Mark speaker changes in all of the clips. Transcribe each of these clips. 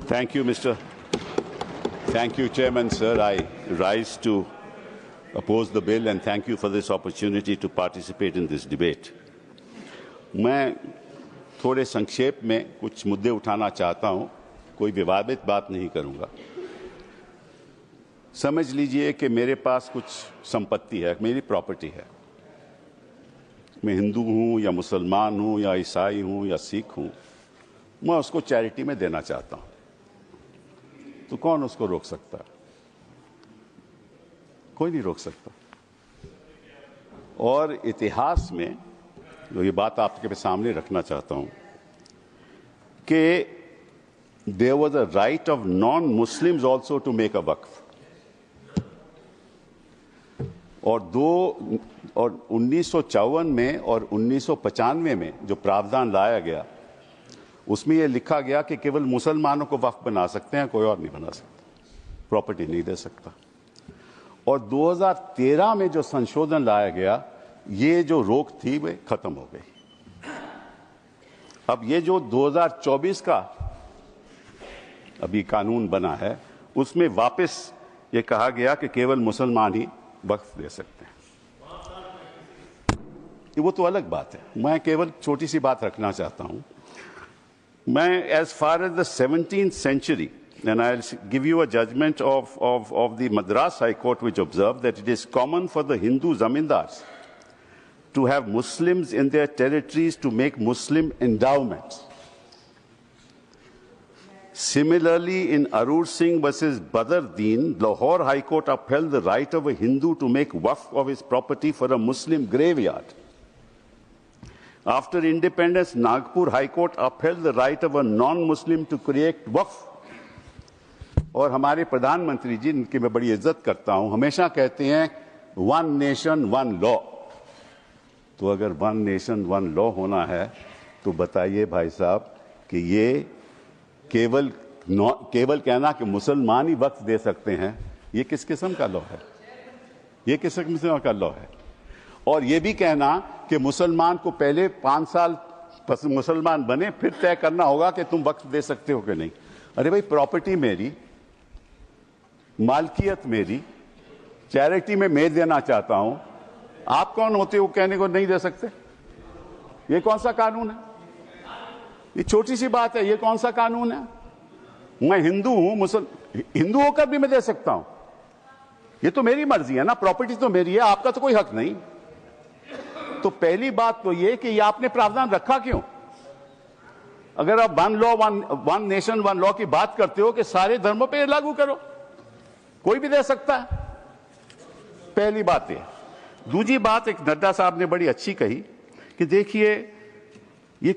Speaker 1: Thank you, Chairman, sir. I rise to oppose the bill and thank you for this opportunity to participate in this debate. मैं थोड़े संक्षेप में कुछ मुद्दे उठाना चाहता हूं, कोई विवादित बात नहीं करूंगा। समझ लीजिए कि मेरे पास कुछ संपत्ति है, मेरी प्रॉपर्टी है। मैं हिंदू हूं या मुसलमान हूं या ईसाई हूं या सिख हूं, मैं उसको चैरिटी में देना चाहता हूं, तो कौन उसको रोक सकता है? कोई नहीं रोक सकता। और इतिहास में जो ये बात आपके सामने रखना चाहता हूं कि there was a right of non Muslims also to make a waqf, और 1954 में और 1995 में जो प्रावधान लाया गया उसमें यह लिखा गया कि केवल मुसलमानों को वक्फ बना सकते हैं, कोई और नहीं बना सकता, प्रॉपर्टी नहीं दे सकता। और 2013 में जो संशोधन लाया गया, ये जो रोक थी वे खत्म हो गई। अब ये जो 2024 का अभी कानून बना है, उसमें वापस ये कहा गया कि केवल मुसलमान ही वक्फ दे सकते हैं। वो तो अलग बात है, मैं केवल छोटी सी बात रखना चाहता हूं। मैं as far as the 17th century, and I'll give you a judgment of the Madras High Court, which observed that it is common for the Hindu zamindars to have Muslims in their territories to make Muslim endowments. Similarly, in Arur Singh versus Badr Deen, Lahore High Court upheld the right of a Hindu to make waqf of his property for a Muslim graveyard. After independence, Nagpur High Court upheld the right of a non-Muslim to create waqf. और हमारे प्रधानमंत्री जी, इनकी मैं बड़ी इज्जत करता हूं, हमेशा कहते हैं वन नेशन वन लॉ। तो अगर वन नेशन वन लॉ होना है तो बताइए भाई साहब कि ये केवल कहना कि मुसलमान ही वक्फ दे सकते हैं, ये किस किस्म का लॉ है? ये किस किस्म का लॉ है? और ये भी कहना कि मुसलमान को पहले 5 साल मुसलमान बने फिर तय करना होगा कि तुम वक्फ दे सकते हो कि नहीं। अरे भाई, प्रॉपर्टी मेरी, मालकियत मेरी, चैरिटी में मैं देना चाहता हूं, आप कौन होते हो कहने को नहीं दे सकते? ये कौन सा कानून है? ये छोटी सी बात है, ये कौन सा कानून है? मैं हिंदू हूं, हिंदू होकर भी मैं दे सकता हूं। ये तो मेरी मर्जी है ना, प्रॉपर्टी तो मेरी है, आपका तो कोई हक नहीं। तो पहली बात तो ये कि ये आपने प्रावधान रखा क्यों? अगर आप one law one nation one law की बात करते हो कि सारे धर्मों पे लागू करो, कोई भी दे सकता है। पहली बात है। दूसरी बात एक नड्डा साहब ने बड़ी अच्छी कही कि देखिए ये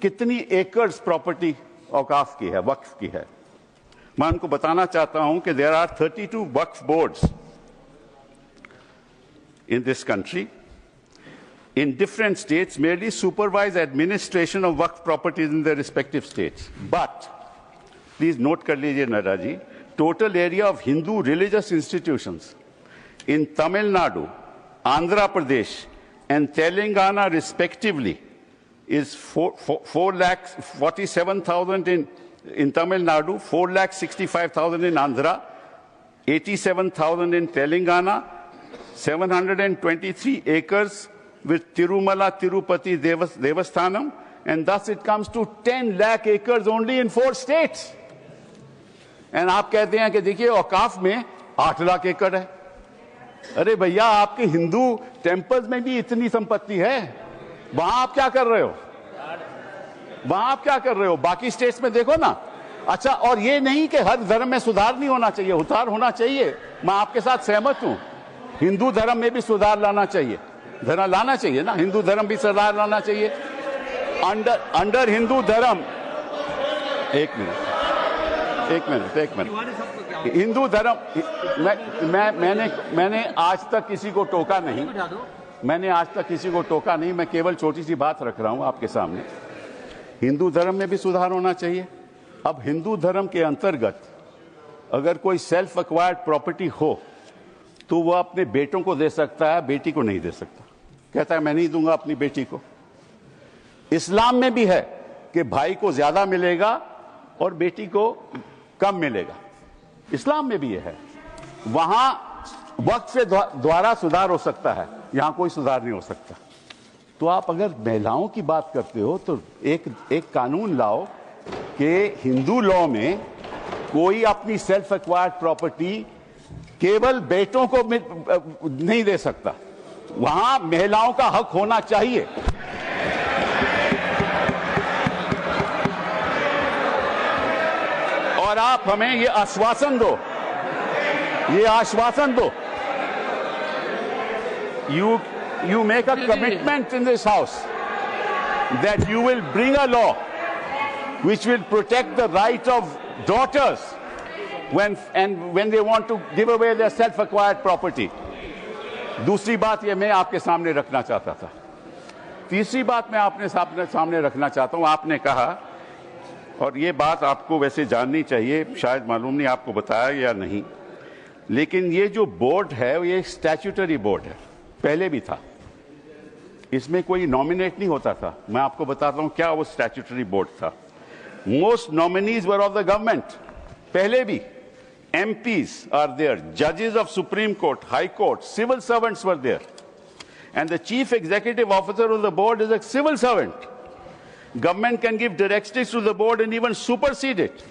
Speaker 1: कितनी एकर्स प्रॉपर्टी औकाफ की है, वक्फ की है। मैं उनको बताना चाहता हूं कि देयर आर 32 वक्फ boards in this country in different states merely supervise administration of waqf properties in their respective states. But please note kar lijiye Nada ji, total area of Hindu religious institutions in Tamil Nadu, Andhra Pradesh and Telangana respectively is 4,47,000 in Tamil Nadu, 4,65,000 in Andhra, 87,000 in Telangana, 723 acres with Tirumala Tirupati Devasthanam, and thus it comes to 10 lakh acres only in 4 states. And आप कहते हैं कि देखिए औकाफ में 8 लाख एकड़ है। अरे भैया, आपके हिंदू टेम्पल्स में भी इतनी संपत्ति है, वहां आप क्या कर रहे हो? वहां आप क्या कर रहे हो? बाकी स्टेट्स में देखो ना। अच्छा, और ये नहीं कि हर धर्म में सुधार नहीं होना चाहिए, उतार होना चाहिए, मैं आपके साथ सहमत हूं। हिंदू धर्म में भी सुधार लाना चाहिए, लाना चाहिए ना, हिंदू धर्म भी सुधार लाना चाहिए। अंडर हिंदू धर्म, एक मिनट, हिंदू धर्म, मैंने आज तक किसी को टोका नहीं, मैं केवल छोटी सी बात रख रहा हूं आपके सामने। हिंदू धर्म में भी सुधार होना चाहिए। अब हिंदू धर्म के अंतर्गत अगर कोई सेल्फ एक्वायर्ड प्रॉपर्टी हो तो वह अपने बेटों को दे सकता है, बेटी को नहीं दे सकता। कहता है मैं नहीं दूंगा अपनी बेटी को। इस्लाम में भी है कि भाई को ज्यादा मिलेगा और बेटी को कम मिलेगा। इस्लाम में भी यह है। वहां वक्त से द्वारा सुधार हो सकता है, यहां कोई सुधार नहीं हो सकता। तो आप अगर महिलाओं की बात करते हो तो एक कानून लाओ कि हिंदू लॉ में कोई अपनी सेल्फ एक्वायर्ड प्रॉपर्टी केवल बेटों को नहीं दे सकता, वहां महिलाओं का हक होना चाहिए। और आप हमें ये आश्वासन दो, you make a commitment in this house that you will bring a law which will protect the right of daughters when they want to give away their self-acquired property. दूसरी बात ये मैं आपके सामने रखना चाहता था। तीसरी बात मैं आपने सामने रखना चाहता हूं। आपने कहा, और ये बात आपको वैसे जाननी चाहिए, शायद मालूम नहीं आपको बताया या नहीं, लेकिन ये जो बोर्ड है ये स्टैट्यूटरी बोर्ड है, पहले भी था। इसमें कोई नॉमिनेट नहीं होता था। मैं आपको बताता हूं क्या वो स्टैट्यूटरी बोर्ड था। Most nominees were of the government, पहले भी। MPs are there, judges of Supreme Court, High Court, civil servants were there, and the chief executive officer of the board is a civil servant. Government can give directives to the board and even supersede it.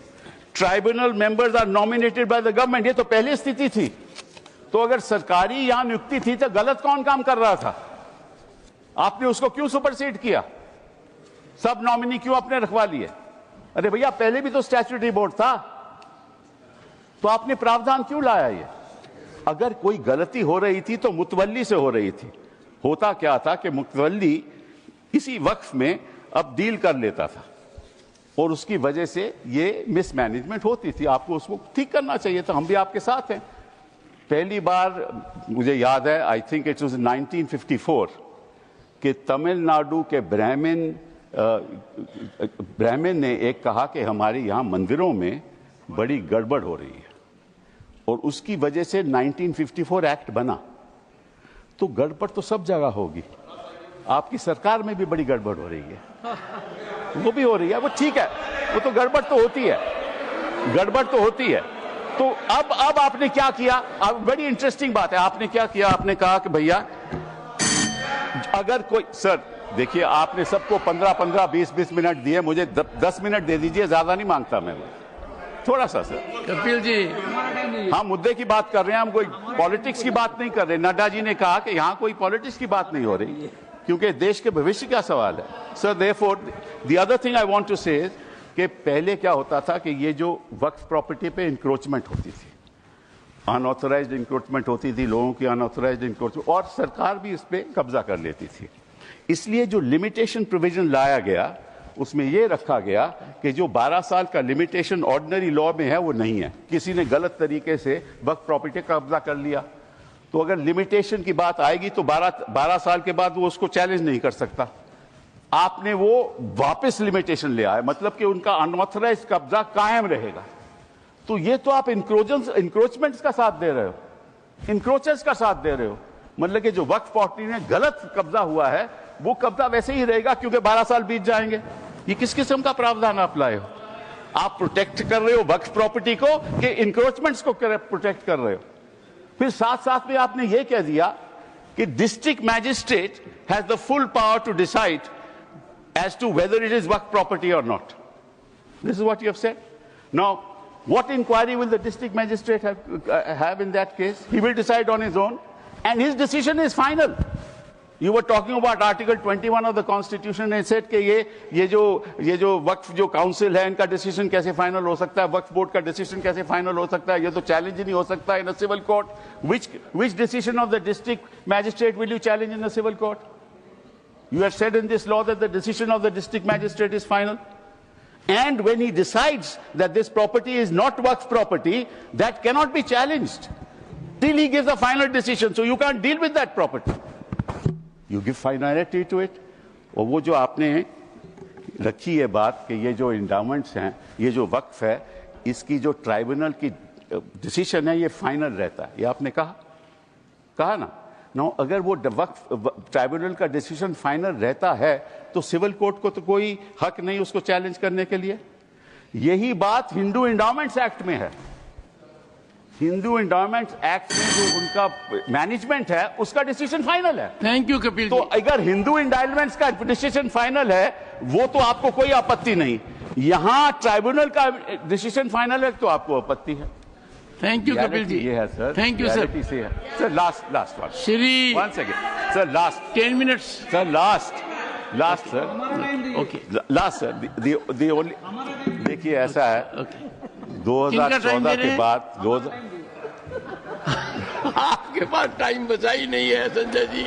Speaker 1: Tribunal members are nominated by the government. ये तो पहले स्थिति थी। तो अगर सरकारी यहां नियुक्ति थी तो गलत कौन काम कर रहा था? आपने उसको क्यों सुपरसीड किया? सब नॉमिनी क्यों आपने रखवा लिए? अरे भैया, पहले भी तो स्टैट्यूटरी बोर्ड था, तो आपने प्रावधान क्यों लाया? ये अगर कोई गलती हो रही थी तो मुतवल्ली से हो रही थी। होता क्या था कि मुतवल्ली इसी वक्फ में अब डील कर लेता था और उसकी वजह से ये मिसमैनेजमेंट होती थी। आपको उसको ठीक करना चाहिए था। हम भी आपके साथ हैं। पहली बार मुझे याद है, आई थिंक इट वाज 1954, कि तमिलनाडु के ब्राह्मण ने एक कहा कि हमारे यहाँ मंदिरों में बड़ी गड़बड़ हो रही है, और उसकी वजह से 1954 एक्ट बना। तो गड़बड़ तो सब जगह होगी, आपकी सरकार में भी बड़ी गड़बड़ हो रही है, वो भी हो रही है, वो ठीक है, वो तो गड़बड़ तो होती है, गड़बड़ तो होती है। तो अब आपने क्या किया? अब बड़ी इंटरेस्टिंग बात है, आपने क्या किया? आपने कहा कि भैया अगर कोई, सर देखिए, आपने सबको 15-15, 20-20 मिनट दिए, मुझे 10 मिनट दे दीजिए, ज्यादा नहीं मांगता मैं, थोड़ा सा। सर
Speaker 2: कपिल जी,
Speaker 1: हाँ, मुद्दे की बात कर रहे हैं हम, कोई पॉलिटिक्स की बात नहीं कर रहे। नड्डा जी ने कहा कि यहाँ कोई पॉलिटिक्स की बात नहीं हो रही, क्योंकि देश के भविष्य का सवाल है। Sir therefore the other thing I want to say कि पहले क्या होता था कि ये जो वक्फ प्रॉपर्टी पे इंक्रोचमेंट होती थी, अनऑथराइज्ड इंक्रोचमेंट होती थी, लोगों की अनऑथराइज्ड इंक्रोचमेंट, और सरकार भी इस पे कब्जा कर लेती थी। इसलिए जो लिमिटेशन प्रोविजन लाया गया, उसमें यह रखा गया कि जो 12 साल का लिमिटेशन ऑर्डिनरी लॉ में है वो नहीं है। किसी ने गलत तरीके से वक्फ प्रॉपर्टी का कब्जा कर लिया तो अगर लिमिटेशन की बात आएगी तो 12 साल के बाद वो उसको चैलेंज नहीं कर सकता। आपने वो वापस लिमिटेशन ले आए, मतलब कि उनका अनऑथराइज्ड कब्जा कायम रहेगा। तो ये तो आप इंक्रोचमेंट्स का साथ दे रहे हो, इंक्रोचर्स का साथ दे रहे हो। मतलब कि जो वक्फ प्रॉपर्टी में गलत कब्जा हुआ है वो कब्जा वैसे ही रहेगा, क्योंकि 12 साल बीत जाएंगे। ये किस किस्म का प्रावधान आप लाए हो? आप प्रोटेक्ट कर रहे हो वक्फ प्रॉपर्टी को कि इंक्रोचमेंट्स को प्रोटेक्ट कर रहे हो? फिर साथ साथ में आपने ये कह दिया कि district magistrate has the full power to decide as to whether it is waqf property और नॉट। This is what you have said. Now what inquiry will the district magistrate have in that case? He will decide on his own and his decision is final. You were talking about Article 21 of the Constitution and said कि ये जो वक्फ जो council है इनका decision कैसे final हो सकता है, वक्फ बोर्ड का डिसीजन कैसे फाइनल हो सकता है, ये तो चैलेंज ही नहीं हो सकता in a civil court. Which decision of the district magistrate will you challenge in a civil court? You have said in this law that the decision of the district magistrate is final. And when he decides that this property is not waqf property, that cannot be challenged till he gives a final decision. So you can't deal with that property. You give finality to it. और वो जो आपने रखी है बात कि ये जो इंडाउमेंट्स हैं, ये जो वक्फ है, इसकी जो ट्राइब्यूनल की डिसीजन है ये फाइनल रहता है, ये आपने कहा ना। नो अगर वो वक्फ ट्राइब्यूनल का डिसीजन फाइनल रहता है तो सिविल कोर्ट को तो कोई हक नहीं उसको चैलेंज करने के लिए। यही बात हिंदू इंडोमेंट्स एक्ट में है। हिंदू इंडोमेंट्स एक्ट में जो उनका मैनेजमेंट है उसका डिसीजन फाइनल है।
Speaker 2: थैंक यू कपिल
Speaker 1: तो अगर हिंदू इंडोमेंट्स का डिसीजन फाइनल है वो तो आपको कोई आपत्ति नहीं, यहां ट्राइब्यूनल का डिसीजन फाइनल है तो आपको आपत्ति है।
Speaker 2: Thank you Kapil ji.
Speaker 1: ये है sir,
Speaker 2: thank you sir.
Speaker 1: Sir last one
Speaker 2: Shri
Speaker 1: 1 second sir, last
Speaker 2: 10 minutes
Speaker 1: sir, last sir, okay last sir, the only, देखिए ऐसा है 2014 के बाद
Speaker 2: आपके पास टाइम बचा ही नहीं है Sanjay ji.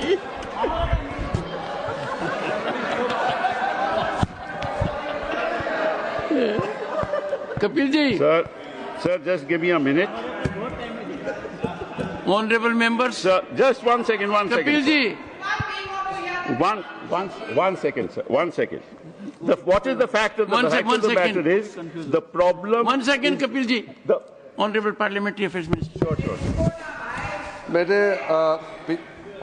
Speaker 2: Kapil ji
Speaker 1: sir just give me a minute.
Speaker 2: Honourable members
Speaker 1: sir just 1 second
Speaker 2: Kapil ji
Speaker 1: one second sir, 1 second. What is the fact of the matter is the problem.
Speaker 2: 1 second Kapil ji, honourable parliamentary affairs minister.
Speaker 3: Sure. मैंने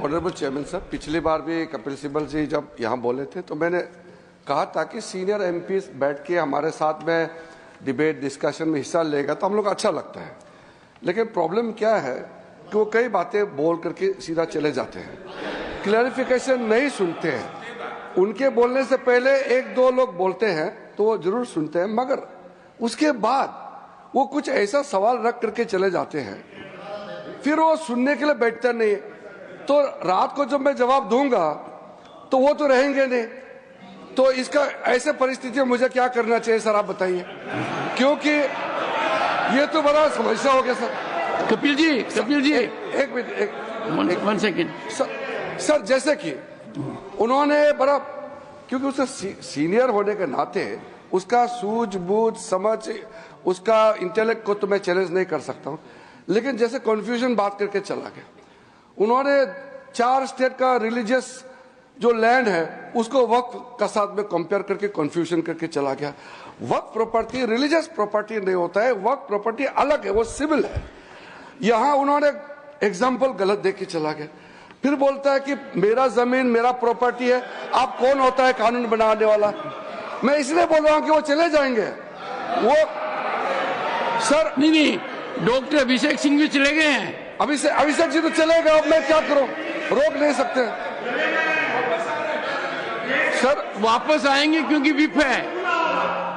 Speaker 3: honourable chairman sir, पिछली बार भी कपिल सिब्बल जी जब यहाँ बोले थे तो मैंने कहा था कि सीनियर एमपीज बैठ के हमारे साथ में डिबेट डिस्कशन में हिस्सा लेगा तो हम लोग अच्छा लगता है, लेकिन प्रॉब्लम क्या है कि वो कई बातें बोल करके सीधा चले जाते हैं, क्लैरिफिकेशन नहीं सुनते हैं। उनके बोलने से पहले 1-2 लोग बोलते हैं तो वो जरूर सुनते हैं, मगर उसके बाद वो कुछ ऐसा सवाल रख करके चले जाते हैं, फिर वो सुनने के लिए बैठते नहीं। तो रात को जब मैं जवाब दूंगा तो वो तो रहेंगे नहीं। तो इसका ऐसे परिस्थिति में मुझे क्या करना चाहिए सर, आप बताइए, क्योंकि ये तो बड़ा समस्या हो गया सर।
Speaker 2: कपिल जी
Speaker 3: एक मिनट
Speaker 2: 1 सेकेंड
Speaker 3: सर, जैसे कि उन्होंने बड़ा, क्योंकि उससे सीनियर होने के नाते उसका सूझबूझ समझ, उसका इंटेलेक्ट को तो मैं चैलेंज नहीं कर सकता हूं, लेकिन जैसे कन्फ्यूजन बात करके चला गया। उन्होंने 4 स्टेट का रिलीजियस जो लैंड है उसको वक्फ का साथ में कंपेयर करके कन्फ्यूजन करके चला गया। वक्फ प्रॉपर्टी रिलीजियस प्रॉपर्टी नहीं होता है, वक्फ प्रॉपर्टी अलग है, वो सिविल है। यहां उन्होंने एग्जाम्पल गलत दे के चला गया, फिर बोलता है कि मेरा जमीन मेरा प्रॉपर्टी है। आप कौन होता है कानून बनाने वाला? मैं इसलिए बोल रहा हूं कि वो चले जाएंगे वो सर।
Speaker 2: नहीं, डॉक्टर अभिषेक सिंह भी चले गए हैं।
Speaker 3: अभिषेक जी तो चले गए, अब मैं क्या करूं, रोक नहीं सकते
Speaker 2: सर। वापस आएंगे क्योंकि विप है,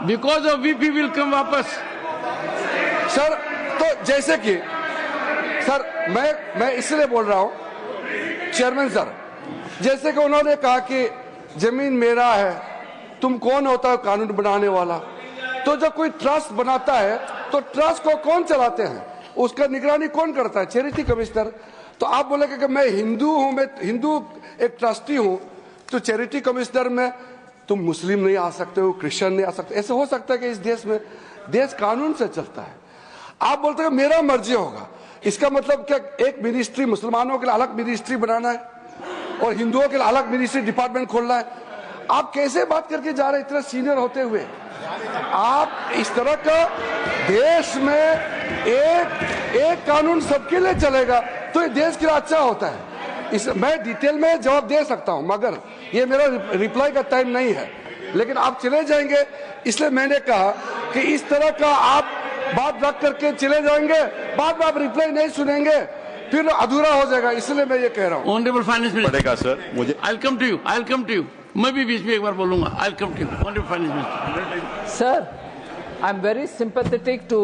Speaker 2: because of whip he will come वापस
Speaker 3: सर। तो जैसे कि सर मैं इसलिए बोल रहा हूं चेयरमैन सर, जैसे कि उन्होंने कहा कि जमीन मेरा है, तुम कौन होता है कानून बनाने वाला? तो जब कोई ट्रस्ट बनाता है तो ट्रस्ट को कौन चलाते हैं, उसका निगरानी कौन करता है? Charity commissioner. तो आप बोलेंगे कि मैं हिंदू हूं, मैं हिंदू एक ट्रस्टी हूं, तो चैरिटी कमिश्नर में तुम मुस्लिम नहीं आ सकते हो, क्रिश्चियन नहीं आ सकते। ऐसे हो सकता है कि इस देश में देश कानून से चलता है। आप बोलते हैं मेरा मर्जी होगा, इसका मतलब क्या एक मिनिस्ट्री मुसलमानों के लिए अलग मिनिस्ट्री बनाना है और हिंदुओं के लिए अलग मिनिस्ट्री डिपार्टमेंट खोलना है? आप कैसे बात करके जा रहे हैं इतना सीनियर होते हुए? आप इस तरह का देश में एक कानून सबके लिए चलेगा तो ये देश के लिए अच्छा होता है। मैं डिटेल में जवाब दे सकता हूं, मगर ये मेरा रिप्लाई का टाइम नहीं है। लेकिन आप चले जाएंगे, इसलिए मैंने कहा कि इस तरह का आप बात रख करके चले जाएंगे, बाद में आप रिप्लाई नहीं सुनेंगे, फिर अधूरा हो जाएगा। इसलिए मैं ये कह रहा हूँ।
Speaker 2: ऑनरेबल फाइनेंस मिनिस्टर
Speaker 1: सर, मुझे
Speaker 2: I will come to you. मैं भी बीच में एक बार बोलूंगा। I will come to you honourable finance minister.
Speaker 4: Sir, I'm very sympathetic to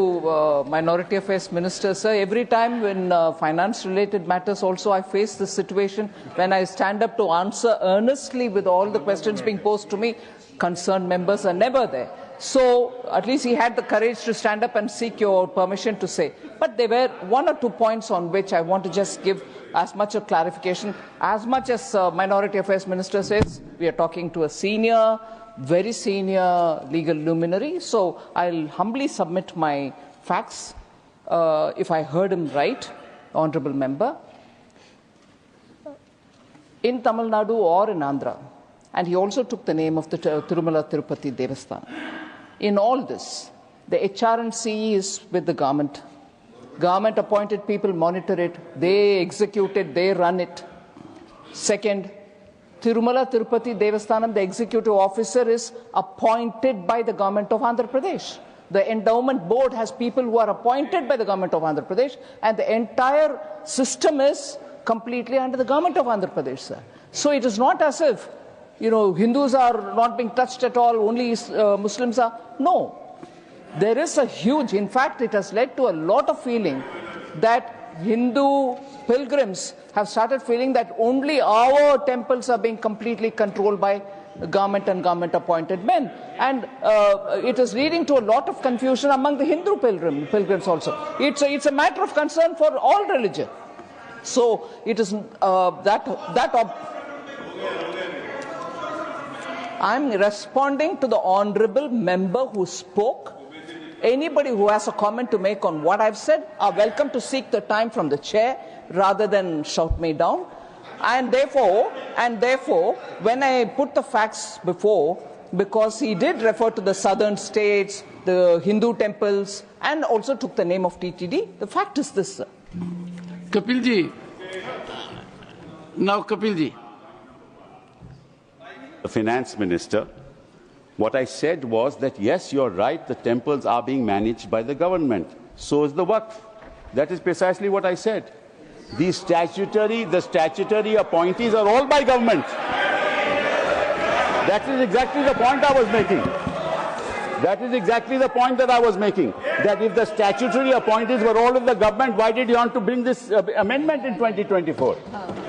Speaker 4: Minority Affairs Minister, sir. Every time when finance-related matters also, I face this situation when I stand up to answer earnestly with all the questions being posed to me, concerned members are never there. So at least he had the courage to stand up and seek your permission to say. But there were 1 or 2 points on which I want to just give as much of clarification. As much as Minority Affairs Minister says, we are talking to a senior, very senior legal luminary. So I'll humbly submit my facts, if I heard him right, honorable member. In Tamil Nadu or in Andhra, and he also took the name of the Tirumala Tirupati Devasthanam. In all this, the HR&C is with the government. Government appointed people monitor it, they execute it, they run it. Second, Tirumala Tirupati Devasthanam, the executive officer, is appointed by the government of Andhra Pradesh. The endowment board has people who are appointed by the government of Andhra Pradesh, and the entire system is completely under the government of Andhra Pradesh, sir. So it is not as if, Hindus are not being touched at all, only Muslims are. No. There is a huge, in fact, it has led to a lot of feeling that Hindu pilgrims have started feeling that only our temples are being completely controlled by government and government-appointed men. And it is leading to a lot of confusion among the Hindu pilgrims also. It's a matter of concern for all religion. So it is I'm responding to the honorable member who spoke. Anybody who has a comment to make on what I've said are welcome to seek the time from the chair rather than shout me down. And therefore, when I put the facts before, because he did refer to the southern states, the Hindu temples, and also took the name of TTD, the fact is this, sir.
Speaker 2: Kapilji. Now, Kapilji.
Speaker 1: The finance minister, what I said was that, yes, you're right, the temples are being managed by the government. So is the Waqf. That is precisely what I said. The statutory appointees are all by government. That is exactly the point I was making. That is exactly the point that I was making. That if the statutory appointees were all of the government, why did you want to bring this amendment in 2024?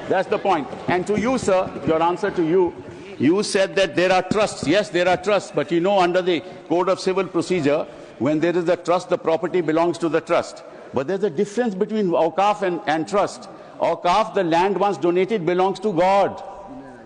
Speaker 1: That's the point. And to you, sir, your answer to you, you said that there are trusts. Yes, there are trusts. But under the Code of Civil Procedure, when there is a trust, the property belongs to the trust. But there's a difference between Awqaf and trust. Awqaf, the land once donated, belongs to God.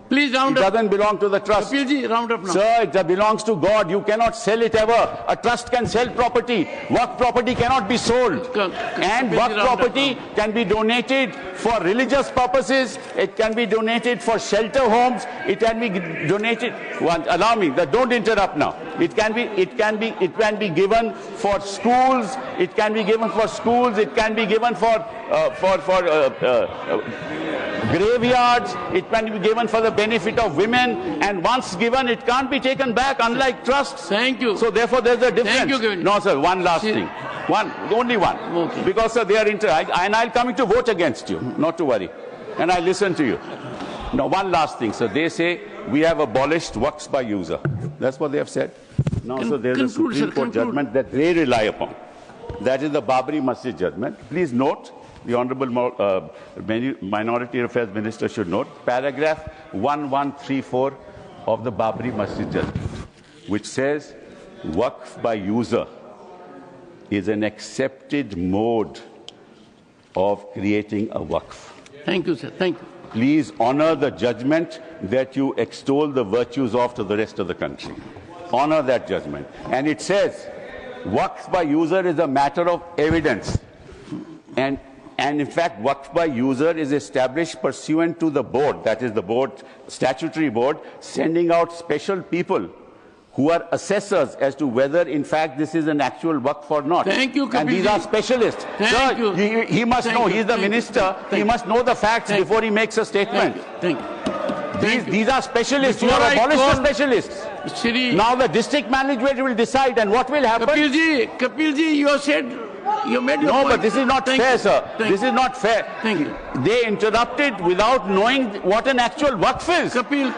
Speaker 2: Please round up.
Speaker 1: It doesn't belong to the trust.
Speaker 2: Kapilji, round up now.
Speaker 1: Sir, it belongs to God. You cannot sell it ever. A trust can sell property. Waqf property cannot be sold. And Waqf property can be donated for religious purposes. It can be donated for shelter homes. It can be donated. Allow me. Don't interrupt now. It can be given for schools. It can be given for schools. It can be given for graveyards. It can be given for the benefit of women, and once given, it can't be taken back, unlike trusts.
Speaker 2: Thank you.
Speaker 1: So therefore, there's a difference.
Speaker 2: Thank you, Governor.
Speaker 1: No, sir. One last thing. Only one.
Speaker 2: Okay.
Speaker 1: Because sir, they are and I'll come to vote against you. Not to worry. And I listen to you. Now, one last thing, sir. They say we have abolished Waqfs by user. That's what they have said. Now, so there's a Supreme Court judgment that they rely upon. That is the Babri Masjid judgment. Please note. The Honourable Minority Affairs Minister should note, paragraph 1134 of the Babri Masjid judgment, which says Waqf by user is an accepted mode of creating a Waqf.
Speaker 2: Thank you, sir. Thank you.
Speaker 1: Please honour the judgment that you extol the virtues of to the rest of the country. Honour that judgment. And it says Waqf by user is a matter of evidence. And in fact, Waqf by user is established pursuant to the board, that is the board, statutory board, sending out special people who are assessors as to whether, in fact, this is an actual Waqf or not.
Speaker 2: Thank you, Kapilji.
Speaker 1: And these are specialists.
Speaker 2: Thank you.
Speaker 1: He must know. He's the minister. He must know the facts before he makes a statement.
Speaker 2: Thank you.
Speaker 1: These are specialists. You have abolished the specialists.
Speaker 2: Shri,
Speaker 1: now the district management will decide, and what will happen?
Speaker 2: Kapilji, you said. You made your
Speaker 1: point.
Speaker 2: No,
Speaker 1: but this is not fair, sir. This is not fair.
Speaker 2: Thank you.
Speaker 1: They interrupted without knowing what an actual Waqf is.
Speaker 2: Kapil,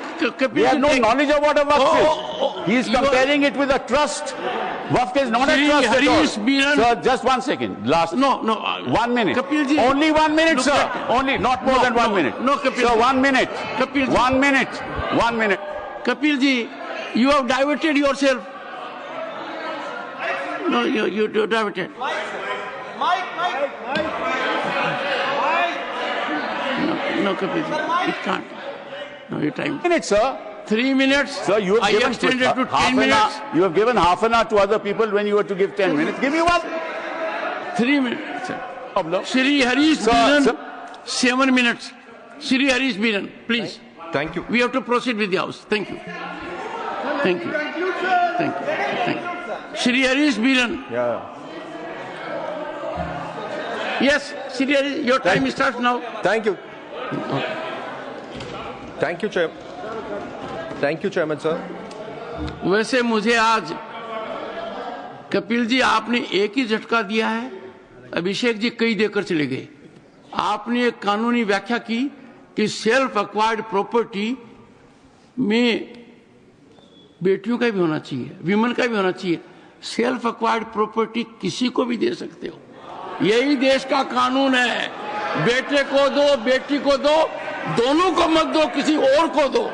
Speaker 1: they have no knowledge of what a Waqf is. He is comparing it with a trust. Waqf is not a trust at all. Sir, just 1 second. Last.
Speaker 2: No.
Speaker 1: 1 minute.
Speaker 2: Kapilji.
Speaker 1: Only 1 minute, no, sir. Only, not more than 1 minute.
Speaker 2: No, Kapilji.
Speaker 1: Sir, 1 minute.
Speaker 2: Kapilji.
Speaker 1: 1 minute. 1 minute.
Speaker 2: Kapilji, you have diverted yourself. No, you diverted. Mike. No, Kapilji. It can't. No, your time.
Speaker 1: 1 minute, sir.
Speaker 2: 3 minutes.
Speaker 1: Sir, you have given
Speaker 2: extended to 10 minutes.
Speaker 1: You have given half an hour to other people when you were to give 10 minutes. Give me 1.
Speaker 2: 3 minutes, sir. Shri Harish Biran, 7 minutes. Shri Harish Biran, please.
Speaker 5: Thank you.
Speaker 2: We have to proceed with the House. Thank you. Thank you. Thank you. Thank you. Shri Harish Biran.
Speaker 5: Yeah.
Speaker 2: Yes, Shri Harish, your time starts now.
Speaker 5: Thank you. Thank you chairman sir.
Speaker 2: वैसे मुझे आज कपिल जी आपने एक ही झटका दिया है, अभिषेक जी कई देकर चले गए। आपने एक कानूनी व्याख्या की कि सेल्फ एक्वायर्ड प्रॉपर्टी में बेटियों का भी होना चाहिए, विमेन का भी होना चाहिए। सेल्फ एक्वायर्ड प्रॉपर्टी किसी को भी दे सकते हो, यही देश का कानून है। बेटे को दो, बेटी को दो, दोनों को मत दो, किसी और को दो।